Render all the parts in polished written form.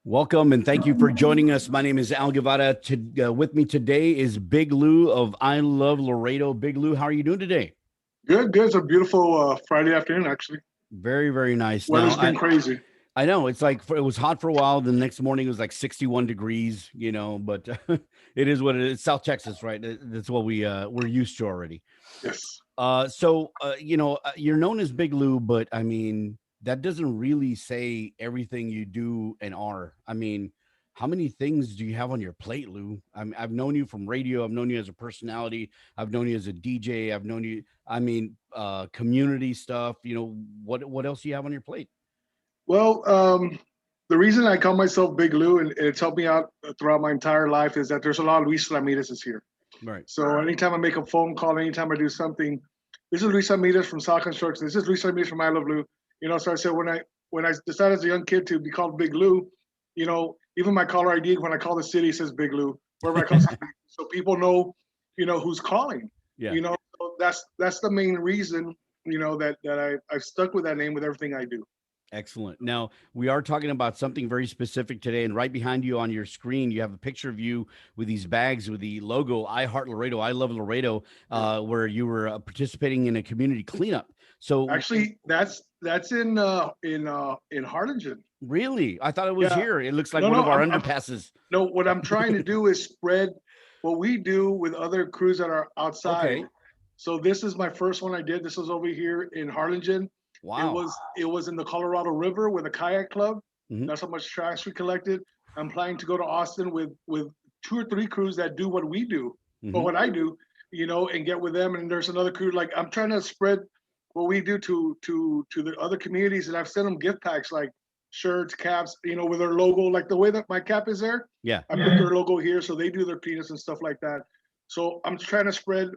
Welcome and thank you for joining us. My name is Al Guevara. With me today is Big Lou of I Love Laredo. Big Lou, how are you doing today? Good, good. It's a beautiful Friday afternoon, actually. Very, very nice. Now, Weather's been crazy. I know it's like it was hot for a while. The next morning it was like 61 degrees, but it is what it is. South Texas, right? That's what we're used to already. Yes. You're known as Big Lou, but I mean, that doesn't really say everything you do and are. I mean, how many things do you have on your plate, Lou? I've known you from radio. I've known you as a personality. I've known you as a DJ. I've known you. I mean, community stuff. What else do you have on your plate? Well, the reason I call myself Big Lou and it's helped me out throughout my entire life is that there's a lot of Luis Ramirez is here. Right. So anytime I make a phone call, anytime I do something, this is Luis Ramirez from Saw Construction. This is Luis Ramirez from I Love Lou. So I said when I decided as a young kid to be called Big Lou, even my caller ID when I call the city says Big Lou. Wherever I call, so people know, who's calling. Yeah. So that's the main reason, that I've stuck with that name with everything I do. Excellent. Now, we are talking about something very specific today, and right behind you on your screen, you have a picture of you with these bags with the logo "I Heart Laredo," "I Love Laredo," where you were participating in a community cleanup. So, Actually, that's in Harlingen. really, I thought it was Yeah. here. It looks like No, one no. of our underpasses. No. What I'm trying to do is spread what we do with other crews that are outside. Okay. So this is my first one I did. This was over here in Harlingen. It Wow. was it was in the Colorado River with a kayak club. Mhm. That's how much trash we collected. I'm planning to go to Austin with two or three crews that do what we do, or Mhm. what I do, and get with them. And there's another crew. Like I'm trying to spread what we do to the other communities, and I've sent them gift packs like shirts, caps, with their logo, like the way that my cap is there. Yeah. I put their logo here, so they do their peanuts and stuff like that. So I'm trying to spread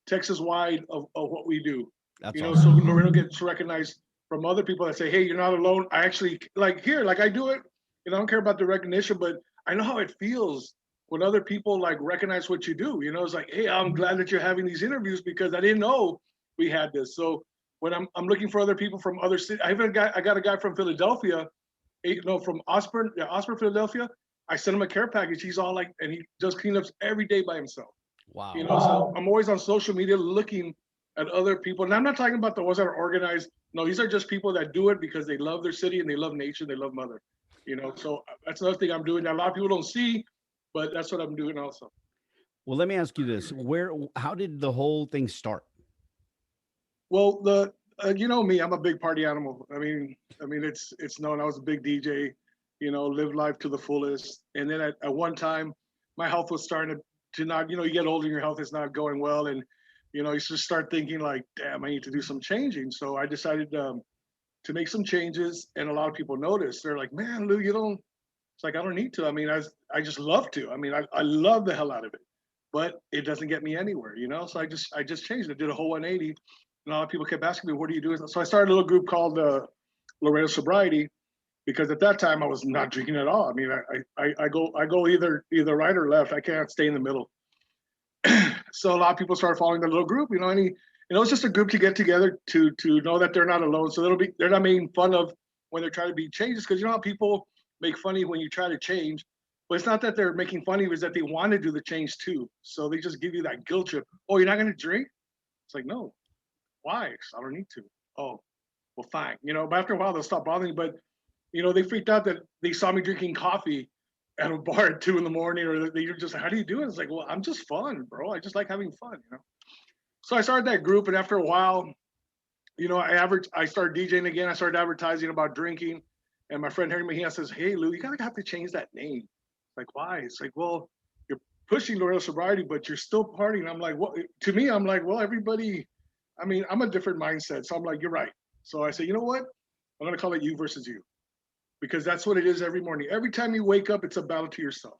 Texas wide of what we do. That's So awesome. Laredo gets recognized from other people that say, "Hey, you're not alone." I actually like here, like I do it. I don't care about the recognition, but I know how it feels when other people like recognize what you do. It's like, "Hey, I'm glad that you're having these interviews because I didn't know we had this." So when I'm looking for other people from other cities, I got a guy from Philadelphia, no, from Osborne, yeah, Osborne, Philadelphia. I sent him a care package. He's all like, and he does cleanups every day by himself. Wow. So I'm always on social media looking at other people. And I'm not talking about the ones that are organized. No, these are just people that do it because they love their city and they love nature, they love mother. So that's another thing I'm doing that a lot of people don't see, but that's what I'm doing also. Well, let me ask you this: how did the whole thing start? Well, the you know me, I'm a big party animal. I mean, it's known. I was a big DJ. Live life to the fullest. And then at one time, my health was starting to not. You get older, your health is not going well, and you just start thinking like, damn, I need to do some changing. So I decided to make some changes, and a lot of people noticed. They're like, man, Lou, you don't. It's like I don't need to. I mean, I just love to. I mean, I love the hell out of it, but it doesn't get me anywhere. So I just changed it. Did a whole 180, and a lot of people kept asking me, "What do you do?" So I started a little group called Laredo Sobriety because at that time I was not drinking at all. I mean, I go either right or left. I can't stay in the middle. So a lot of people started following the little group. It's just a group to get together to know that they're not alone. So they're not making fun of when they're trying to be changes because you know how people make funny when you try to change. But it's not that they're making fun of you, it's that they want to do the change too. So they just give you that guilt trip. Oh, you're not going to drink? It's like, no. Why? I don't need to. Oh, well, fine. But after a while, they'll stop bothering you. But, they freaked out that they saw me drinking coffee at a bar at 2 in the morning, or they're just like, how do you do it? It's like, well, I'm just fun, bro. I just like having fun. So I started that group. And after a while, I started DJing again. I started advertising about drinking. And my friend Harry Mejia says, hey, Lou, you gotta have to change that name. Like, why? It's like, well, you're pushing Laredo sobriety, but you're still partying. I'm like, well, to me, I'm like, well, everybody, I mean, I'm a different mindset. So I'm like, you're right. So I say, you know what? I'm gonna call it you versus you. Because that's what it is every morning. Every time you wake up, it's a battle to yourself.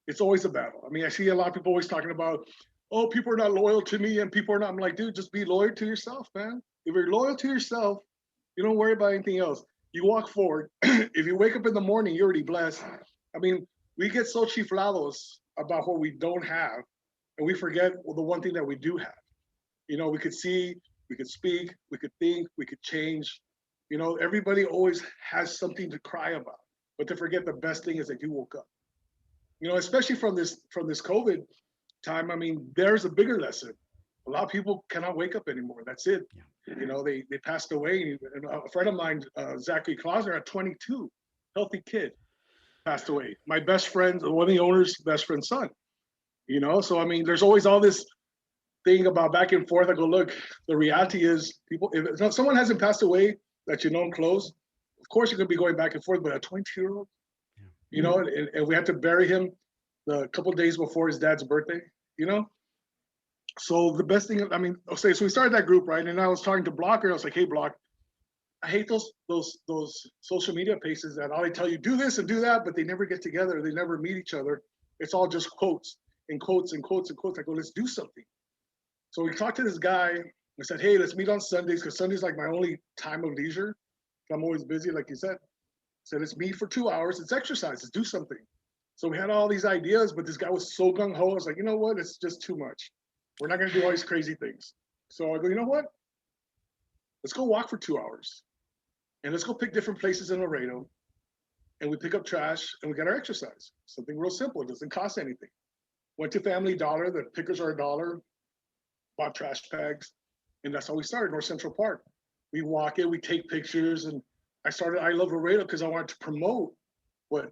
It's always a battle. I mean, I see a lot of people always talking about, oh, people are not loyal to me and people are not. I'm like, dude, just be loyal to yourself, man. If you're loyal to yourself, you don't worry about anything else. You walk forward. If you wake up in the morning, you're already blessed. I mean, we get so chiflados about what we don't have, and we forget the one thing that we do have. We could see, we could speak, we could think, we could change. Everybody always has something to cry about. but to forget the best thing is that you woke up. Especially from this COVID time. I mean, there's a bigger lesson. A lot of people cannot wake up anymore. That's it. Yeah. They passed away. And a friend of mine, Zachary Klausner, at 22, healthy kid, passed away. My best friend, one of the owner's best friend's son. So I mean, there's always all this thing about back and forth. I go, look, the reality is, people, if someone hasn't passed away that close, of course you're gonna be going back and forth. But a 22-year-old, and we had to bury him the couple of days before his dad's birthday. You know, so the best thing, I mean, okay, so we started that group, right? And I was talking to Blocker. I was like, hey, Block, I hate those social media pages that all they tell you do this and do that, but they never get together. They never meet each other. It's all just quotes and quotes and quotes and quotes. I go, let's do something. So we talked to this guy. We said, hey, let's meet on Sundays, because Sunday's like my only time of leisure. I'm always busy, like you said. Said, let's meet for 2 hours. It's exercise. Let's do something. So we had all these ideas, but this guy was so gung ho. I was like, you know what? It's just too much. We're not going to do all these crazy things. So I go, you know what? Let's go walk for 2 hours. And let's go pick different places in Laredo. And we pick up trash and we get our exercise. Something real simple. It doesn't cost anything. Went to Family Dollar. The pickers are $1. Bought trash bags. And that's how we started, North Central Park. We walk it, we take pictures. And I started I Love Laredo because I wanted to promote what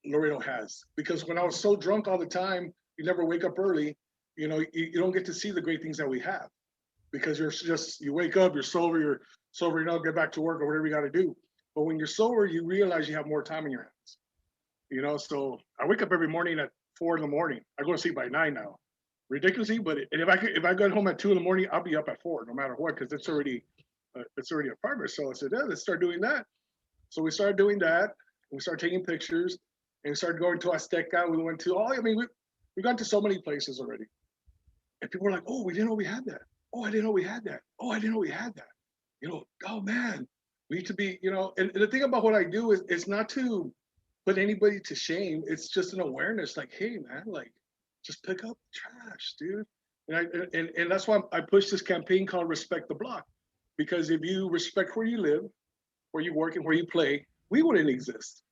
Laredo has. Because when I was so drunk all the time, you never wake up early, you don't get to see the great things that we have. Because you wake up, you're sober, get back to work or whatever you got to do. But when you're sober, you realize you have more time in your hands. So I wake up every morning at 4 in the morning. I go to sleep by 9 now. Ridiculously, but if I got home at 2 in the morning, I'll be up at 4 no matter what, because it's already a progress. So I said, yeah, let's start doing that. So we started doing that. We started taking pictures, and we started going to Azteca. We went to we got to so many places already, and people were like, oh, we didn't know we had that. Oh, I didn't know we had that. Oh, I didn't know we had that. Oh man, we need to be, and the thing about what I do is it's not to put anybody to shame. It's just an awareness, like, hey man, like, just pick up trash, dude. And that's why I push this campaign called Respect the Block. Because if you respect where you live, where you work, and where you play, we wouldn't exist.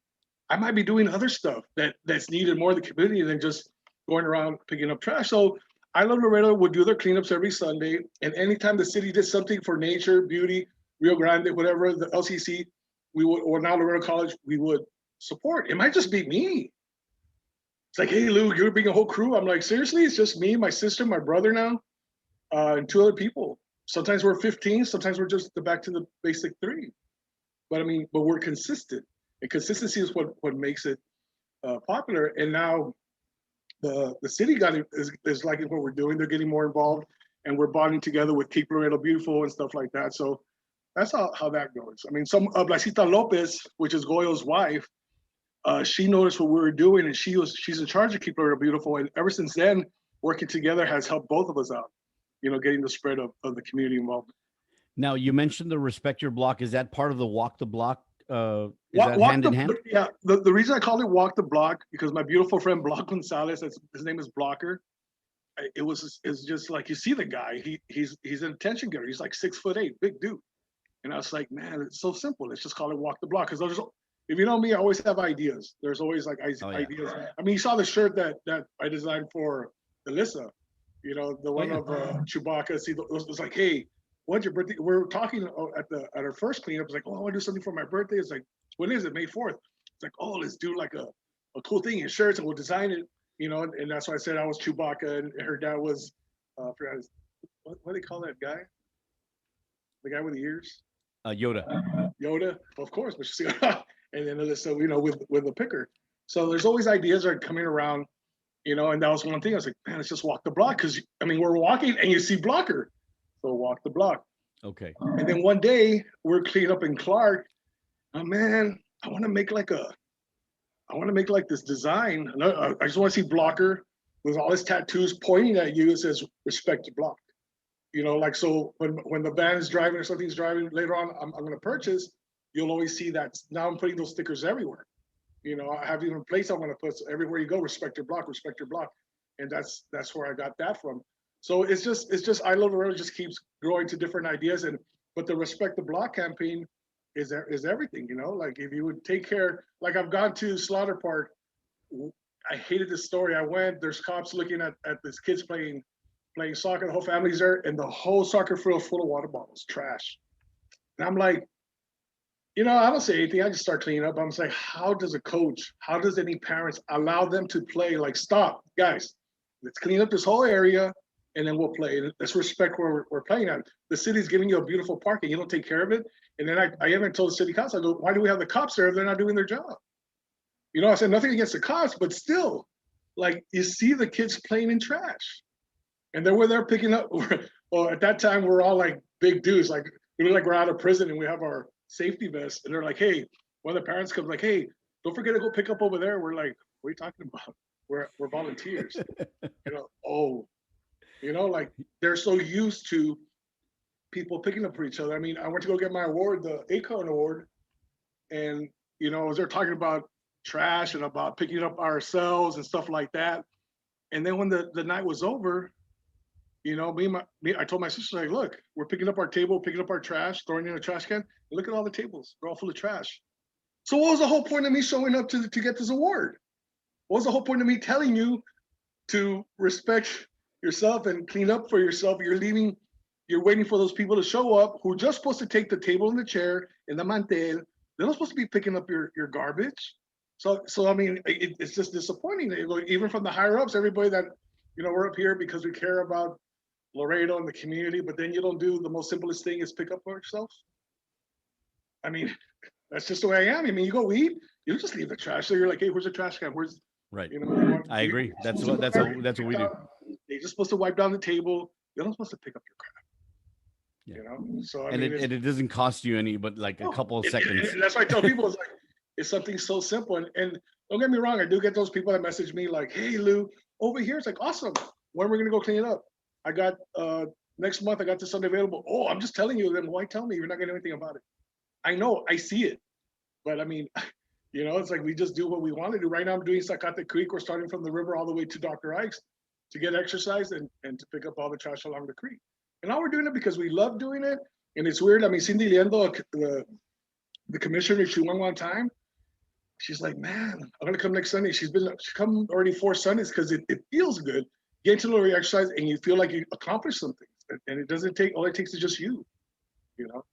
I might be doing other stuff that's needed more in the community than just going around picking up trash. So I Love Laredo would do their cleanups every Sunday. And anytime the city did something for nature, beauty, Rio Grande, whatever, the LCC, we would, or now Laredo College, we would support. It might just be me. It's like, hey, Lou, you're bringing a whole crew. I'm like, seriously? It's just me, my sister, my brother now, and 2 other people. Sometimes we're 15. Sometimes we're just back to the basic 3. But we're consistent. And consistency is what makes it popular. And now the city is liking what we're doing. They're getting more involved. And we're bonding together with Keep Laredo Beautiful and stuff like that. So that's how that goes. Some Blasita Lopez, which is Goyo's wife, she noticed what we were doing, and she's in charge of Keep Laredo Beautiful. And ever since then, working together has helped both of us out, getting the spread of the community involved. Now, you mentioned the Respect Your Block. Is that part of the Walk the Block? Is that Walk hand in hand? Yeah, the reason I call it Walk the Block, because my beautiful friend Block Gonzalez, his name is Blocker. It's just like, you see the guy, he's an attention getter. He's like 6'8", big dude. And I was like, man, it's so simple. Let's just call it Walk the Block. Because if you know me, I always have ideas. There's always like ideas. You saw the shirt that I designed for Alyssa, the one of Chewbacca. See, it was like, hey, when's your birthday? We're talking at our first cleanup. It's like, oh, I want to do something for my birthday. It's like, when is it? May 4th. It's like, oh, let's do like a cool thing in shirts, and we'll design it. And that's why I said I was Chewbacca, and her dad was, I forgot what do they call that guy? The guy with the ears? Yoda. Yoda, of course, but she's and then Alyssa, with the picker. So there's always ideas that are coming around, and that was one thing. I was like, man, let's just walk the block, because we're walking and you see Blocker, so walk the block. Okay. And then one day we're cleaning up in Clark. Oh man, I want to make like this design. I just want to see Blocker with all his tattoos pointing at you. It says "Respect the Block." So when the van is driving or something's driving later on, I'm going to purchase. You'll always see that. Now I'm putting those stickers everywhere. I have even a place I'm going to put everywhere you go. Respect your block, and that's where I got that from. So it's just I Love Laredo just keeps growing to different ideas, but the Respect the Block campaign is everything. Like if you would take care, like I've gone to Slaughter Park. I hated this story. I went. There's cops looking at this kids playing soccer. The whole family's there, and the whole soccer field full of water bottles, trash. And I'm like, I don't say anything. I just start cleaning up. I'm just like, how does a coach, how does any parents allow them to play? Like, stop, guys. Let's clean up this whole area, and then we'll play. Let's respect where we're playing at. The city's giving you a beautiful park, and you don't take care of it. And then I even told the city council, I go, why do we have the cops there if they're not doing their job? I said nothing against the cops, but still, like you see the kids playing in trash, and then we're there picking up. Well, at that time we're all like big dudes, like we look like we're out of prison, and we have our safety vests, and they're like, hey, one of the parents comes like, hey, don't forget to go pick up over there. We're like, what are you talking about? We're volunteers. Oh, like they're so used to people picking up for each other. I mean, I went to go get my award, the Acorn Award, and as they're talking about trash and about picking up ourselves and stuff like that. And then when the night was over, I told my sister, like, look, we're picking up our table, picking up our trash, throwing it in a trash can. Look at all the tables; they're all full of trash. So what was the whole point of me showing up to get this award? What was the whole point of me telling you to respect yourself and clean up for yourself? You're waiting for those people to show up who are just supposed to take the table and the chair and the mantel. They're not supposed to be picking up your garbage. So I mean, it's just disappointing. Even from the higher ups, everybody that we're up here because we care about Laredo and the community, but then you don't do the most simplest thing is pick up for yourself. I mean, that's just the way I am. I mean, you go eat, you don't just leave the trash. So you're like, hey, where's the trash can? Where's Right. you know, I you, agree. you're supposed to That's what we do. they're just supposed to wipe down the table. They're not supposed to pick up your crap. Yeah. So I And mean, it doesn't cost you any but like a no, couple of seconds. that's why I tell people it's something so simple. And don't get me wrong, I do get those people that message me like, "Hey Lou, over here." It's like awesome. When are we gonna go clean it up? I got next month. I got this Sunday available. Oh, I'm just telling you. Then why tell me? You're not gonna do anything about it. I know, I see it, but I mean, it's like we just do what we want to do. Right now, I'm doing Zacate Creek. We're starting from the river all the way to Dr. Ike's to get exercise and to pick up all the trash along the creek. And all we're doing it because we love doing it. And it's weird. I mean, Cindy Liendo, the commissioner, she went one time. She's like, man, I'm gonna come next Sunday. She's come already 4 Sundays because it feels good. Get into a little exercise and you feel like you accomplished something. And it doesn't take all it takes is just you, you know.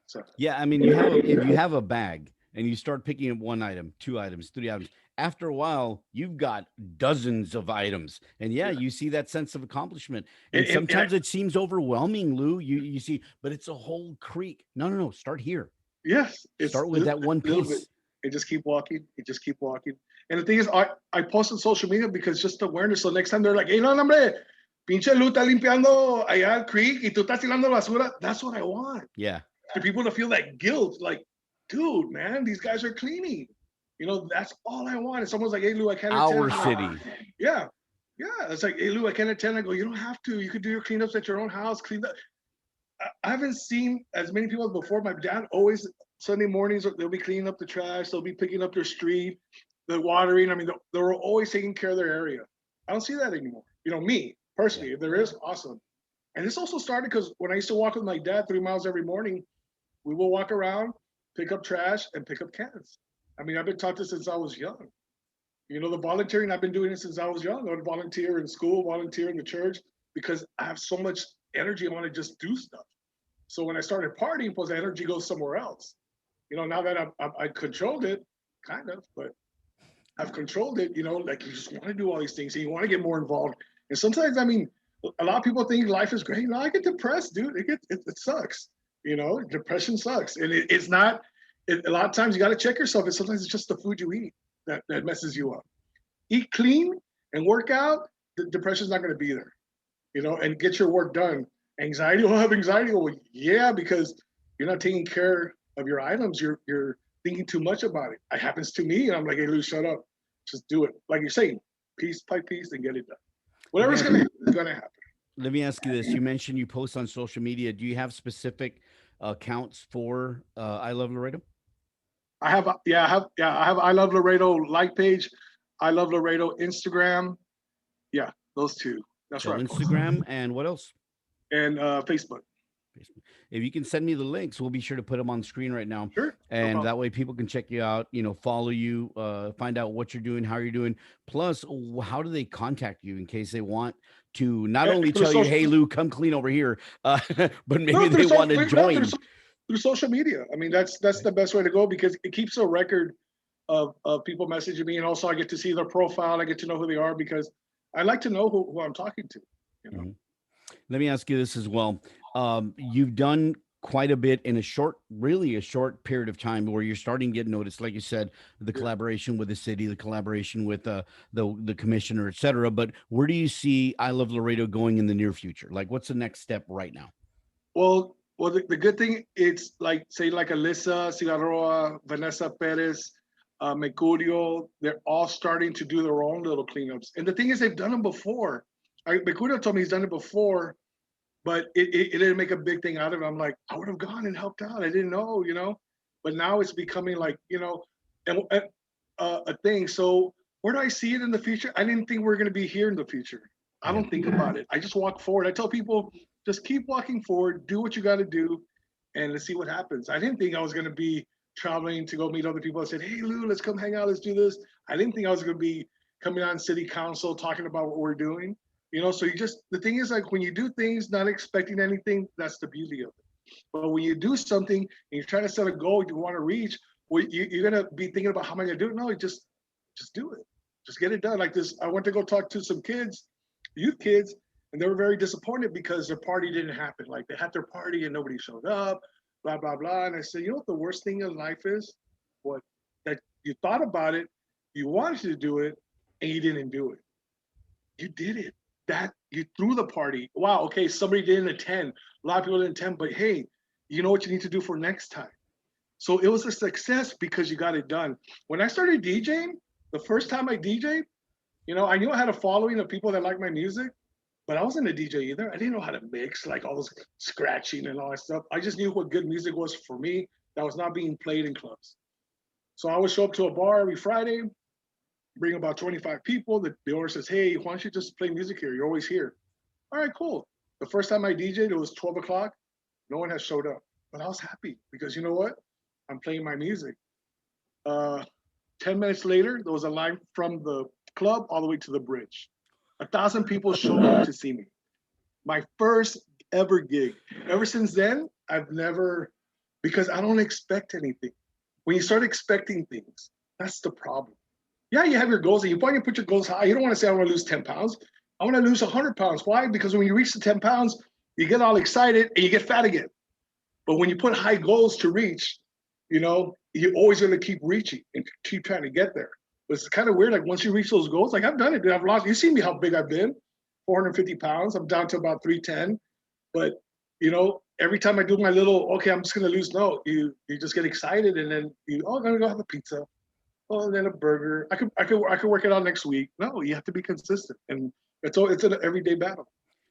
So Yeah, I mean, if you have a bag and you start picking up one item, two items, three items, after a while, you've got dozens of items. And yeah, yeah. you see that sense of accomplishment. And And sometimes it seems overwhelming, Lou. You see, but it's a whole creek. No, no, no. Start here. yes, it's Start with that one a little bit. piece. And just keep walking. And just keep walking. And the thing is, I post on social media because just awareness. So next time they're like, hey, no, hombre, pinche Lu está limpiando allá al creek y tú estás tirando basura. That's what I want. Yeah. For people to feel that guilt, like, dude, man, these guys are cleaning. That's all I want. And someone's like, hey, Lou, I can't Our attend. city. Yeah. Yeah. It's like, hey, Lou, I can't attend. I go, you don't have to. You could do your cleanups at your own house. Clean that. I haven't seen as many people as before. My dad always, Sunday mornings, they'll be cleaning up the trash. They'll be picking up their street, the watering. I mean, they're always taking care of their area. I don't see that anymore. Me, Yeah. personally, if there is, awesome. And this also started because when I used to walk with my dad 3 miles every morning, we will walk around, pick up trash, and pick up cans. I mean, I've been taught this since I was young. The volunteering, I've been doing it since I was young. I would volunteer in school, volunteer in the church, because I have so much energy. I want to just do stuff. So when I started partying, plus the energy goes somewhere else. Now that I controlled it, kind of, but I've controlled it, like you just want to do all these things and you want to get more involved. And sometimes, I mean, a lot of people think life is great. No, I get depressed, dude. It sucks. Depression sucks. And it's not, a lot of times you got to check yourself. And sometimes it's just the food you eat that messes you up. Eat clean and work out. The depression's not going to be there, and get your work done. Anxiety will have anxiety. Well, yeah, because you're not taking care of your items. You're thinking too much about it. It happens to me, and I'm like, hey, Lou, shut up. Just do it. Like you're saying, piece by piece, and get it done. Let me Whatever's ask, gonna happen is gonna happen. let me ask you this. You mentioned you post on social media. Do you have specific accounts for I Love Laredo? I have I Love Laredo like page, I Love Laredo Instagram. Yeah, those two. That's So where I post. Instagram and what else? And Facebook. Facebook. If you can send me the links, we'll be sure to put them on screen right now, Sure, no and problem. that way people can check you out. Follow you, find out what you're doing, how you're doing. Plus, how do they contact you in case they want to not only Through tell you, social, "Hey, Lou, come clean over here," but maybe no, they want to no, join. through social media. I mean, that's Okay. the best way to go because it keeps a record of people messaging me, and also I get to see their profile. I get to know who they are because I like to know who I'm talking to. You know. Mhm. Let me ask you this as well. You've done quite a bit in a short, really a short period of time where you're starting to get noticed. Like you said, the Yeah. collaboration with the city, the collaboration with the commissioner, et cetera. But where do you see I Love Laredo going in the near future? Like, what's the next step right now? Well, the good thing it's like say like Alyssa Cigarroa, Vanessa Perez, Mercurio, they're all starting to do their own little cleanups. And the thing is, they've done them before. Mercurio told me he's done it before, but it didn't make a big thing out of it. I'm like, I would have gone and helped out. I didn't know, you know. But now it's becoming like, a thing. So where do I see it in the future? I didn't think we are going to be here in the future. I Yeah. don't think about it. I just walk forward. I tell people, just keep walking forward, do what you got to do, and let's see what happens. I didn't think I was going to be traveling to go meet other people. I said, hey, Lou, let's come hang out. Let's do this. I didn't think I was going to be coming on city council talking about what we're doing. So the thing is like when you do things not expecting anything, that's the beauty of it. But when you do something and you're trying to set a goal you want to reach, well, you're gonna be thinking about how am I gonna do it? No, just do it. Just get it done. Like this, I went to go talk to some kids, youth kids, and they were very disappointed because their party didn't happen. Like they had their party and nobody showed up, blah blah blah. And I said, you know what the worst thing in life is? What that you thought about it, you wanted to do it, and you didn't do it. You did it. That you threw the party. Wow. Okay, somebody didn't attend. A lot of people didn't attend, but hey, you know what you need to do for next time. So it was a success because you got it done. When I started DJing, the first time I DJed, I knew I had a following of people that liked my music, but I wasn't a DJ either. I didn't know how to mix, like all this scratching and all that stuff. I just knew what good music was for me that was not being played in clubs. So I would show up to a bar every Friday, bring about 25 people. The owner says, hey, why don't you just play music here? You're always here. All right, cool. The first time I DJed, it was 12 o'clock. No one has showed up, but I was happy because you know what? I'm playing my music. Uh, 10 minutes later, there was a line from the club all the way to the bridge. 1,000 people showed up to see me. My first ever gig. Ever since then, I've never, because I don't expect anything. When you start expecting things, that's the problem. Yeah, you have your goals and you want to put your goals high. You don't want to say, I want to lose 10 pounds. I want to lose 100 pounds. Why? Because when you reach the 10 pounds, you get all excited and you get fat again. But when you put high goals to reach, you're always going to keep reaching and keep trying to get there. But it's kind of weird. Like once you reach those goals, like I've done it, dude. I've lost. You see me how big I've been, 450 pounds. I'm down to about 310. But every time I do my little, okay, I'm just going to lose. No, you just get excited and then I'm going to go have a pizza. Oh, and then a burger. I could work it out next week. No, you have to be consistent, and it's an everyday battle.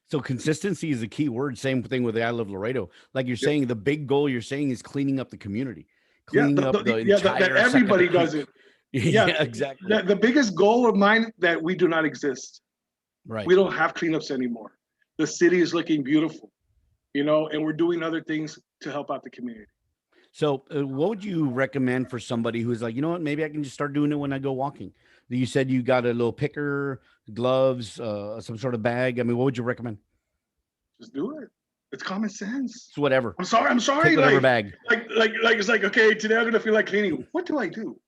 So consistency is a key word. Same thing with the I Love Laredo. Like you're Yeah, saying, the big goal you're saying is cleaning up the community, yeah, cleaning up the that entire everybody Second does Creek. it. Yeah, Yeah, exactly. the biggest goal of mine that we do not exist. Right. We don't have cleanups anymore. The city is looking beautiful, and we're doing other things to help out the community. So, what would you recommend for somebody who's like, you know what, maybe I can just start doing it when I go walking? You said you got a little picker, gloves, some sort of bag. I mean, what would you recommend? Just do it. It's common sense. It's whatever. I'm sorry. I'm Take sorry. whatever Like, bag. it's like okay, today I'm gonna feel like cleaning. What do I do?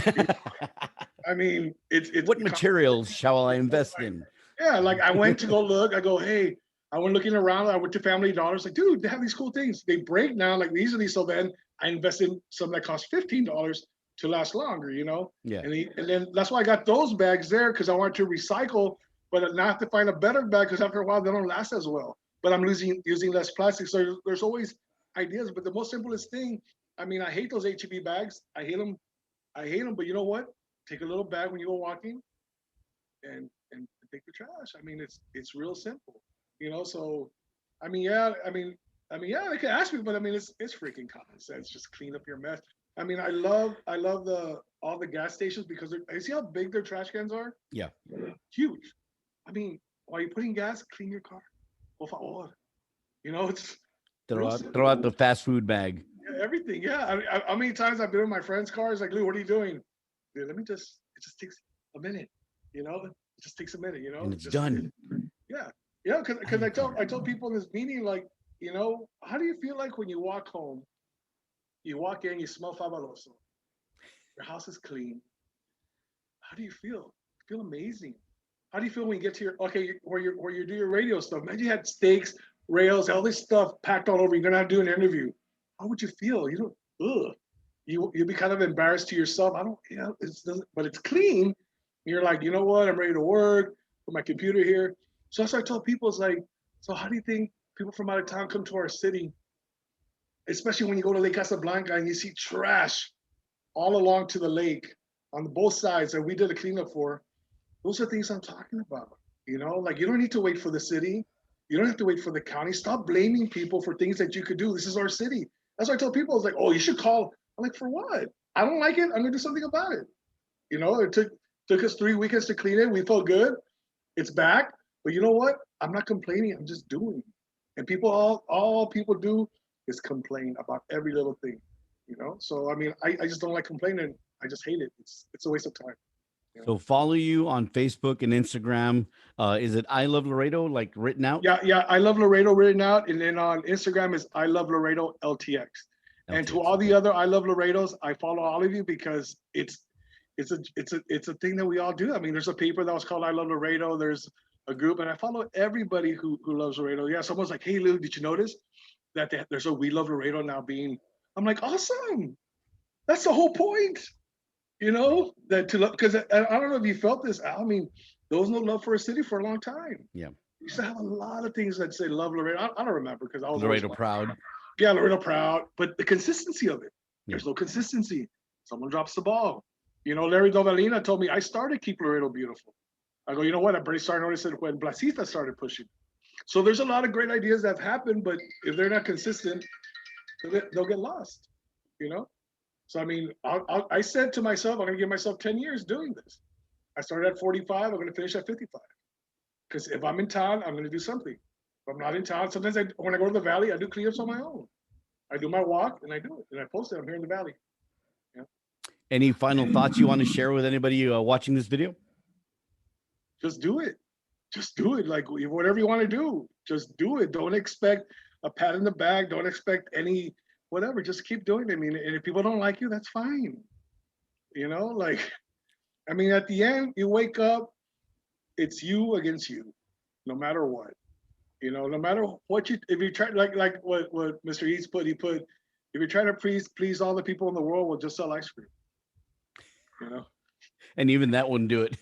I mean, it's What materials shall I invest in? yeah. Like I went to go look. I go, hey, I went looking around. I went to Family Dollars. Like, dude, they have these cool things. They break now like easily. So then I invested in some that cost $15 to last longer. Yeah. And then that's why I got those bags there because I wanted to recycle, but now I have to find a better bag because after a while they don't last as well. But I'm using less plastic. So there's always ideas. But the most simplest thing, I mean, I hate those HEB bags. I hate them. I hate them. But you know what? Take a little bag when you go walking and take the trash. I mean, it's real simple, So, I mean, yeah, yeah, they can ask me, but I mean, it's freaking common sense. Just clean up your mess. I mean, I love the all the gas stations because you see how big their trash cans are? Yeah. Huge. I mean, while you're putting gas, clean your car. Por favor. It's real Throw out simple. the fast food bag, Yeah, everything. Yeah. How many times I've been in my friend's cars? Like, Lou, what are you doing? Dude, let me just. It just takes a minute. You know, it just takes a minute. You and know, it's just done. yeah, yeah. I Because agree. I told people in this meeting, like, how do you feel like when you walk home? You walk in, you smell fabuloso. Your house is clean. How do you feel? You feel amazing. How do you feel when you get to your where you do your radio stuff? Man, you had steaks, rails, all this stuff packed all over. You're gonna have to do an interview. How would you feel? You don't. Ugh. You'd be kind of embarrassed to yourself. I don't. But it's clean. You're like, you know what? I'm ready to work. Put my computer here. So that's what I tell people. It's like, so how do you think people from out of town come to our city? Especially when you go to Lake Casablanca and you see trash all along to the lake on both sides that we did a cleanup for. Those are things I'm talking about. Like you don't need to wait for the city. You don't have to wait for the county. Stop blaming people for things that you could do. This is our city. That's why I tell people, it's like, oh, you should call. I'm like, for what? I don't like it. I'm gonna do something about it. It took us 3 weekends to clean it. We felt good. It's back. But you know what? I'm not complaining. I'm just doing. And people, all people do is complain about every little thing. So I mean, I just don't like complaining. I just hate it. It's a waste of time. You know? So follow you on Facebook and Instagram. Is it I Love Laredo, like written out? Yeah, yeah. I love Laredo written out, and then on Instagram is I love Laredo LTX. And to LTX. all the Okay. other I love Laredos, I follow all of you because it's a thing that we all do. I mean, there's a paper that was called I Love Laredo. There's a group, and I follow everybody who loves Laredo. Yeah, someone's like, "Hey, Lou, did you notice that there's a We Love Laredo now being?" I'm like, "Awesome! That's the whole point." That to love because I don't know if you felt this. I mean, there was no love for a city for a long time. Yeah. We used to have a lot of things that say love Laredo. I don't remember because I was always Laredo like, proud. yeah, Laredo proud, but the consistency of it, Yeah. there's no consistency. Someone drops the ball. Larry Dovalina told me I started Keep Laredo Beautiful. I go, you know what? I already started noticing when Blasita started pushing. So there's a lot of great ideas that have happened, but if they're not consistent, they'll get lost. You know. So I mean, I said to myself, I'm going to give myself 10 years doing this. I started at 45. I'm going to finish at 55. Because if I'm in town, I'm going to do something. If I'm not in town, sometimes when I go to the valley, I do cleanups on my own. I do my walk and I do it and I post it. I'm here in the valley. Yeah. Any final thoughts you want to share with anybody watching this video? Just do it. Just do it. Like whatever you want to do, just do it. Don't expect a pat in the back. Don't expect any whatever. Just keep doing it. I mean, and if people don't like you, that's fine. Like I mean, at the end, you wake up, it's you against you, no matter what. No matter what if you try like what Mr. Eats put, if you're trying to please all the people in the world, we'll just sell ice cream. You know, And even that wouldn't do it.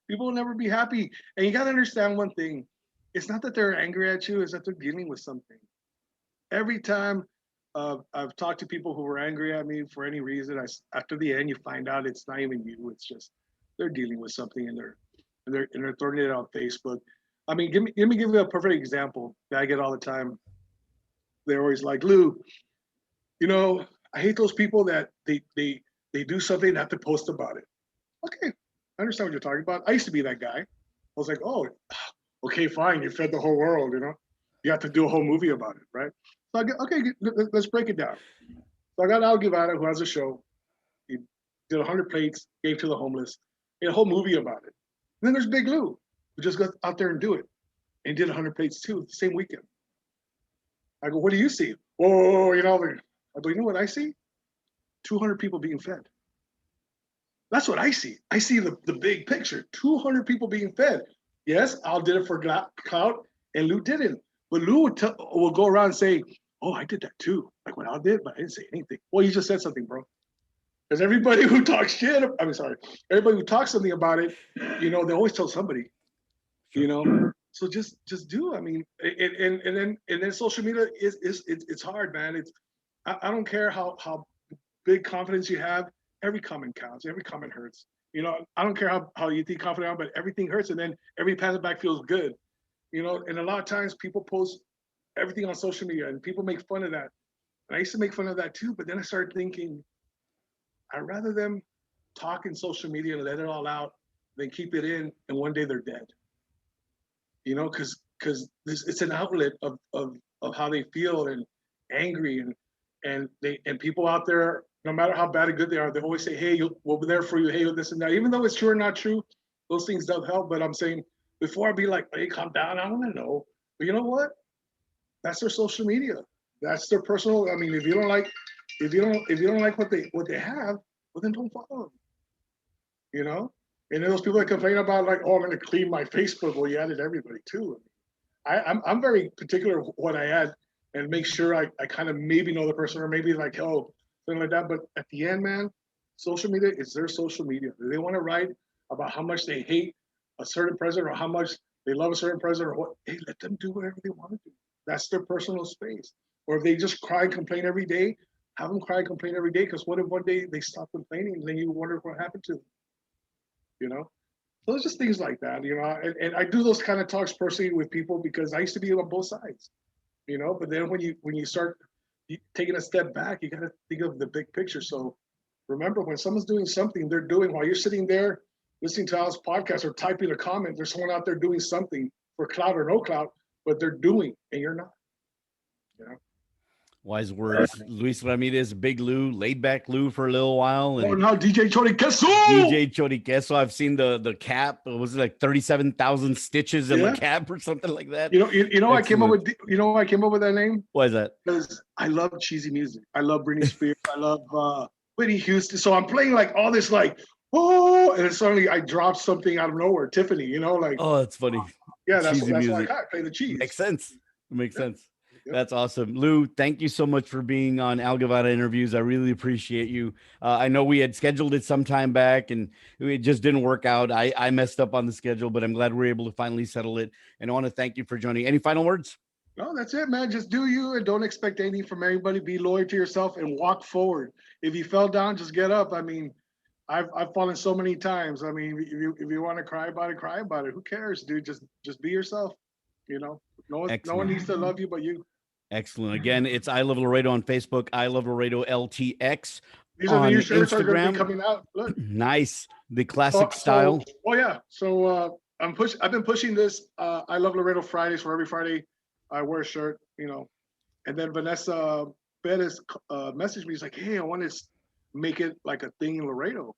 people will never be happy, and you got to understand one thing: it's not that they're angry at you; it's that they're dealing with something. Every time I've talked to people who were angry at me for any reason, after the end, you find out it's not even you; it's just they're dealing with something, and they're throwing it on Facebook. I mean, give you a perfect example that I get all the time. They're always like, Lou, I hate those people that they do something and have to post about it. Okay, I understand what you're talking about. I used to be that guy. I was like, oh, okay, fine. You fed the whole world. You have to do a whole movie about it, right? So I get, okay, let's break it down. So I got Al Guevara, who has a show. He did 100 plates, gave to the homeless, made a whole movie about it. And then there's Big Lou, who just got out there and do it, and did 100 plates too, the same weekend. I go, what do you see? Whoa, I go, you know what I see? 200 people being fed. That's what I see. I see the big picture. 200 people being fed. Yes, Al did it for clout, and Lou didn't. But Lou will go around and say, "Oh, I did that too." Like what Al did, but I didn't say anything. Well, you just said something, bro. Because everybody who talks shit, I mean, sorry, everybody who talks something about it, they always tell somebody. Sure. So just do. I mean, and then social media is it's hard, man. I don't care how big confidence you have, every comment counts. Every comment hurts. I don't care how you think confident, but everything hurts, and then every pat on the back feels good. And a lot of times people post everything on social media, and people make fun of that. And I used to make fun of that too, but then I started thinking, I'd rather them talk in social media and let it all out than keep it in, and one day they're dead. Because because it's an outlet of how they feel and angry and people out there, no matter how bad or good they are, they always say, "Hey, we'll be there for you." Hey, this and that. Even though it's true or not true, those things don't help. But I'm saying before I be like, "Hey, calm down," I want to know. But you know what? That's their social media. That's their personal. I mean, if you don't like what they have, well then don't follow them. You know. And then those people that complain about like, "Oh, I'm going to clean my Facebook." Well, you added everybody too. I'm very particular what I add and make sure I kind of maybe know the person or maybe like, oh, something like that. But at the end, man, social media is their social media. If they want to write about how much they hate a certain president or how much they love a certain president or what, hey, let them do whatever they want to do. That's their personal space. Or if they just cry and complain every day, have them cry and complain every day. Because what if one day they stop complaining and then you wonder what happened to them, you know? So it's just things like that, you know. And I do those kind of talks personally with people because I used to be on both sides, you know. But then when you start taking a step back, you got to think of the big picture. So remember, when someone's doing something, they're doing while you're sitting there listening to Al's podcast or typing a comment. There's someone out there doing something for clout or no clout, but they're doing, and you're not. You know. Wise words. Luis Ramirez, Big Lou, laid back Lou for a little while, Oh, and now DJ Chori Queso. DJ Choriqueso. I've seen the cap. Was it like 37,000 stitches in the Yeah. cap or something like that? You know I came up Excellent. with I came up with that name Why is that? because I love cheesy music. I love Britney Spears. I love Whitney Houston. So I'm playing like all this like oh, and then suddenly I drop something out of nowhere. Tiffany, you know, like Oh, it's funny. yeah, Cheesy that's why I music. got play the Makes cheese. sense. It makes Yeah, sense. yeah. That's awesome. Lou, thank you so much for being on Al Guevara interviews. I really appreciate you. I know we had scheduled it some time back and it just didn't work out. I messed up on the schedule, but I'm glad we are able to finally settle it. And I want to thank you for joining. Any final words? No, that's it, man. Just do you and don't expect anything from anybody. Be loyal to yourself and walk forward. If you fell down, just get up. I mean, I've fallen so many times. I mean, if you want to cry about it, cry about it. Who cares, dude? Just be yourself. You know, no one Excellent. needs to love you but you. Excellent. Again, it's I Love Laredo on Facebook, I Love Laredo LTX These are the on new shirts are going to be Instagram. coming out. Look. Nice. The So, classic so style. oh yeah. So I've been pushing this. I love Laredo Fridays. For every Friday, I wear a shirt. You know, and then Vanessa Bettis messaged me. He's like, "Hey, I want to make it like a thing in Laredo."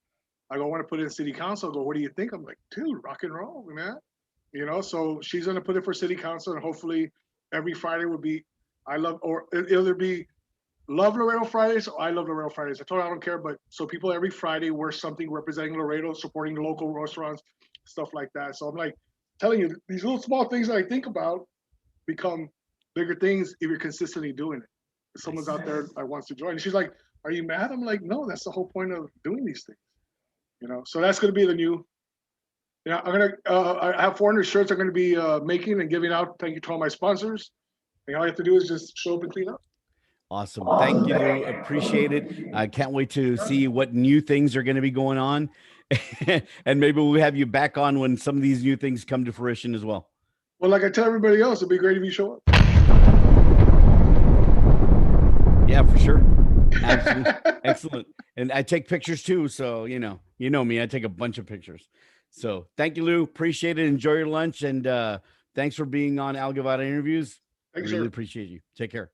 I go, "I want to put it in city council." I go, "What do you think?" I'm like, "Dude, rock and roll, man." You know, so she's gonna put it for city council, and hopefully every Friday will be I love, or it'll either be Love Laredo Fridays or I Love Laredo Fridays. I told her I don't care, but so people every Friday wear something representing Laredo, supporting local restaurants, stuff like that. So I'm like telling you, these little small things that I think about become bigger things if you're consistently doing it. If someone's Nice. out there that wants to join. And she's like, "Are you mad?" I'm like, "No, that's the whole point of doing these things." You know, so that's going to be the new. Yeah, I'm gonna. I have 400 shirts. I'm going to be making and giving out. Thank you to all my sponsors. And all you have to do is just show up and clean up. Awesome. Thank you, Lou. Appreciate it. I can't wait to see what new things are going to be going on. And maybe we'll have you back on when some of these new things come to fruition as well. Well, like I tell everybody else, it'd be great if you show Yeah, for sure. Absolutely. up. Excellent. And I take pictures too. So, you know me, I take a bunch of pictures. So thank you, Lou. Appreciate it. Enjoy your lunch. And thanks for being on Al Guevara interviews. Thank you, Really sir. appreciate you. Take care.